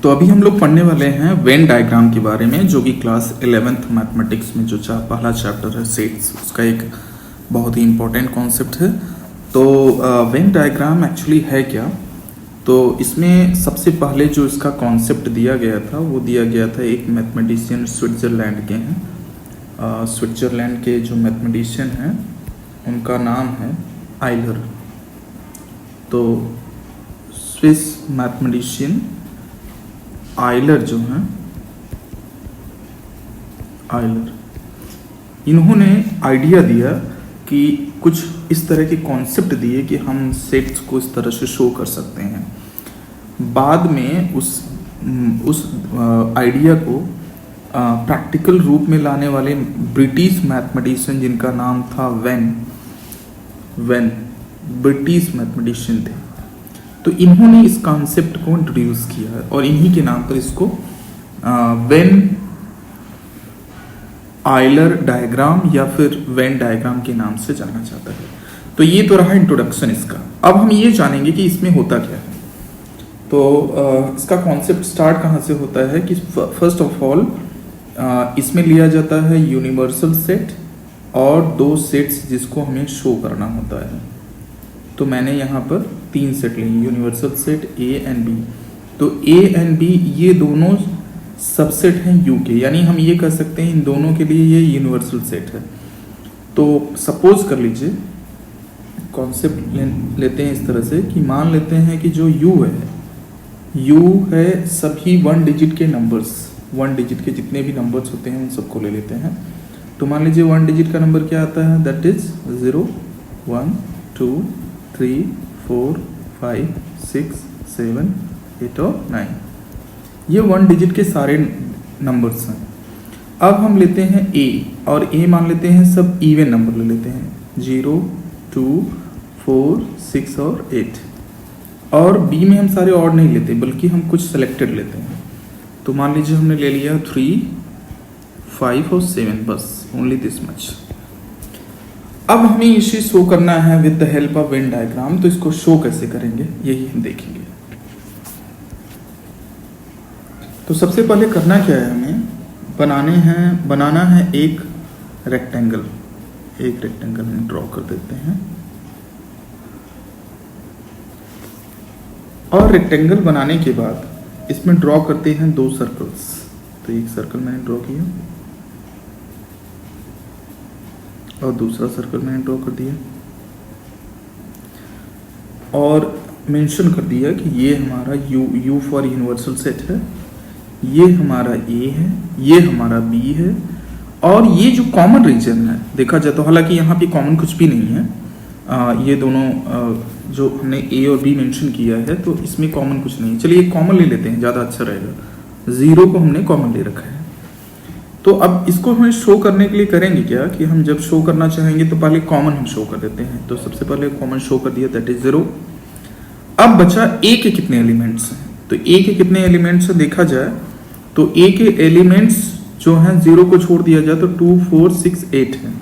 तो अभी हम लोग पढ़ने वाले हैं वेन डायग्राम के बारे में, जो कि क्लास 11th मैथमेटिक्स में जो पहला चैप्टर है सेट्स, उसका एक बहुत ही इम्पोर्टेंट कॉन्सेप्ट है। तो वेन डायग्राम एक्चुअली है क्या? तो इसमें सबसे पहले जो इसका कॉन्सेप्ट दिया गया था वो दिया गया था एक मैथमेटिशियन स्विट्ज़रलैंड के हैं। स्विट्ज़रलैंड के जो मैथमेटिशियन हैं उनका नाम है आइलर। तो स्विस मैथमेटिशियन आइलर जो हैं, आइलर, इन्होंने आइडिया दिया कि कुछ इस तरह के कॉन्सेप्ट दिए कि हम सेट्स को इस तरह से शो कर सकते हैं। बाद में उस आइडिया को प्रैक्टिकल रूप में लाने वाले ब्रिटिश मैथमेटिशियन, जिनका नाम था वेन, ब्रिटिश मैथमेटिशियन थे। तो इन्होंने इस कॉन्सेप्ट को इंट्रोड्यूस किया और इन्हीं के नाम पर इसको वेन आइलर डायग्राम या फिर वेन डायग्राम के नाम से जाना जाता है। तो ये तो रहा इंट्रोडक्शन इसका। अब हम ये जानेंगे कि इसमें होता क्या है। तो इसका कॉन्सेप्ट स्टार्ट कहाँ से होता है कि फर्स्ट ऑफ ऑल इसमें लिया जाता है यूनिवर्सल सेट और दो सेट्स जिसको हमें शो करना होता है। तो मैंने यहाँ पर 3 सेट लिए, universal set A and B. तो ए एंड बी ये दोनों सबसेट हैं यू के, यानी हम ये कह सकते हैं इन दोनों के लिए ये यूनिवर्सल सेट है। तो सपोज कर लीजिए, कॉन्सेप्ट लेते हैं इस तरह से कि मान लेते हैं कि जो यू है सभी 1 डिजिट के नंबर्स, 1 डिजिट के जितने भी नंबर्स होते हैं उन सबको ले लेते हैं। तो मान लीजिए 1 डिजिट का नंबर क्या आता है, दैट इज 0 1 2 3 4 5 6 7 8 और 9। ये 1 डिजिट के सारे नंबर्स हैं। अब हम लेते हैं ए, और ए मान लेते हैं सब इवन नंबर ले लेते हैं, 0 2 4 6 और 8। और बी में हम सारे ऑड नहीं लेते बल्कि हम कुछ सेलेक्टेड लेते हैं। तो मान लीजिए हमने ले लिया 3 5 और 7, बस ओनली दिस मच। अब हमें इसे शो करना है with the help of Venn diagram. तो इसको शो कैसे करेंगे यही हम देखेंगे। तो सबसे पहले करना क्या है, हमें बनाना है एक रेक्टेंगल हम ड्रॉ कर देते हैं। और रेक्टेंगल बनाने के बाद इसमें ड्रॉ करते हैं 2 सर्कल्स। तो एक सर्कल मैंने ड्रॉ किया और दूसरा सर्कल मैंने ड्रॉ कर दिया और मेंशन कर दिया कि ये हमारा यू फॉर यूनिवर्सल सेट है, ये हमारा ए है, ये हमारा बी है। और ये जो कॉमन रीजन है देखा जाए तो, हालांकि यहाँ पे कॉमन कुछ भी नहीं है, ये दोनों जो हमने ए और बी मेंशन किया है तो इसमें कॉमन कुछ नहीं है। चलिए कॉमन ले लेते हैं, ज़्यादा अच्छा रहेगा। 0 को हमने कॉमन ले रखा है। तो अब इसको हमें शो करने के लिए करेंगे क्या कि हम जब शो करना चाहेंगे तो पहले कॉमन हम शो कर देते हैं। तो सबसे पहले कॉमन शो कर दिया, दैट इज 0। अब बचा ए के कितने एलिमेंट्स हैं। तो ए के कितने एलिमेंट्स हैं देखा जाए तो ए के एलिमेंट्स जो हैं 0 को छोड़ दिया जाए तो 2 4 6 8 है।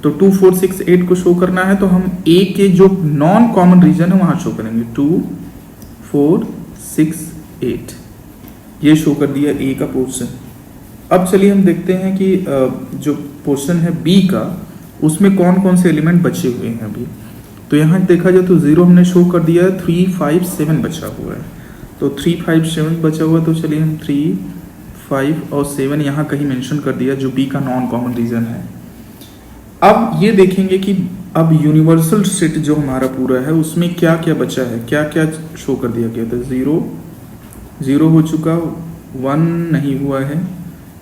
तो 2 4 6 8 को शो करना है तो हम ए के जो नॉन कॉमन रीजन है वहां शो करेंगे, 2 4 6 8। ये शो कर दिया ए का पोर्शन। अब चलिए हम देखते हैं कि जो पोर्शन है बी का, उसमें कौन कौन से एलिमेंट बचे हुए हैं अभी। तो यहाँ देखा जाए तो 0 हमने शो कर दिया है, 3 5 7 बचा हुआ है। तो 3 5 7 बचा हुआ, तो चलिए हम 3 5 और 7 यहाँ कहीं मेंशन कर दिया जो बी का नॉन कॉमन रीजन है। अब ये देखेंगे कि अब यूनिवर्सल सेट जो हमारा पूरा है उसमें क्या क्या बचा है, क्या क्या शो कर दिया गया था। 0 हो चुका, 1 नहीं हुआ है,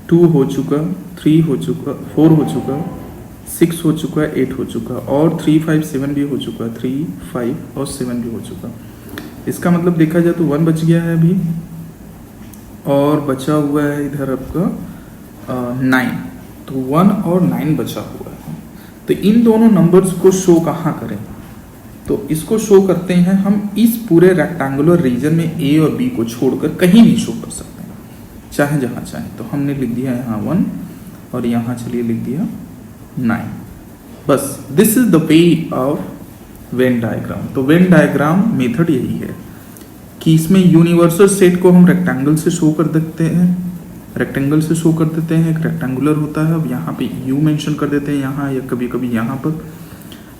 2 हो चुका, 3 हो चुका, 4 हो चुका, 6 हो चुका, 8 हो चुका और 3 5 7 भी हो चुका, 3 5 और 7 भी हो चुका। इसका मतलब देखा जाए तो 1 बच गया है अभी और बचा हुआ है इधर आपका 9। तो 1 और 9 बचा हुआ है। तो इन दोनों नंबर्स को शो कहाँ करें, तो इसको शो करते हैं हम इस पूरे रेक्टेंगुलर रीजन में ए और बी को छोड़कर कहीं भी शो कर सकते हैं, चाहे जहाँ चाहे। तो हमने लिख दिया यहाँ 1 और यहाँ चलिए लिख दिया 9। बस this is the way of Venn diagram. तो वेन डायग्राम मेथड यही है। कि इसमें यूनिवर्सल सेट को हम रेक्टेंगल से शो कर देते हैं, रेक्टेंगल से शो कर देते हैं, एक रेक्टेंगुलर होता है। अब यहाँ पे यू मेंशन कर देते हैं यहाँ या कभी कभी यहाँ पर।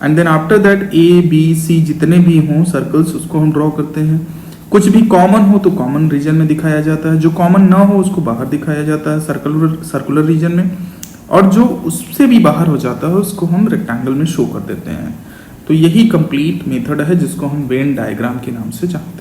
And then after that A B C जितने भी हों सर्कल्स उसको हम ड्रॉ करते हैं। कुछ भी कॉमन हो तो कॉमन रीजन में दिखाया जाता है, जो कॉमन ना हो उसको बाहर दिखाया जाता है सर्कुलर रीजन में, और जो उससे भी बाहर हो जाता है उसको हम रेक्टेंगल में शो कर देते हैं। तो यही कंप्लीट मेथड है जिसको हम वेन डायग्राम के नाम से जानते हैं।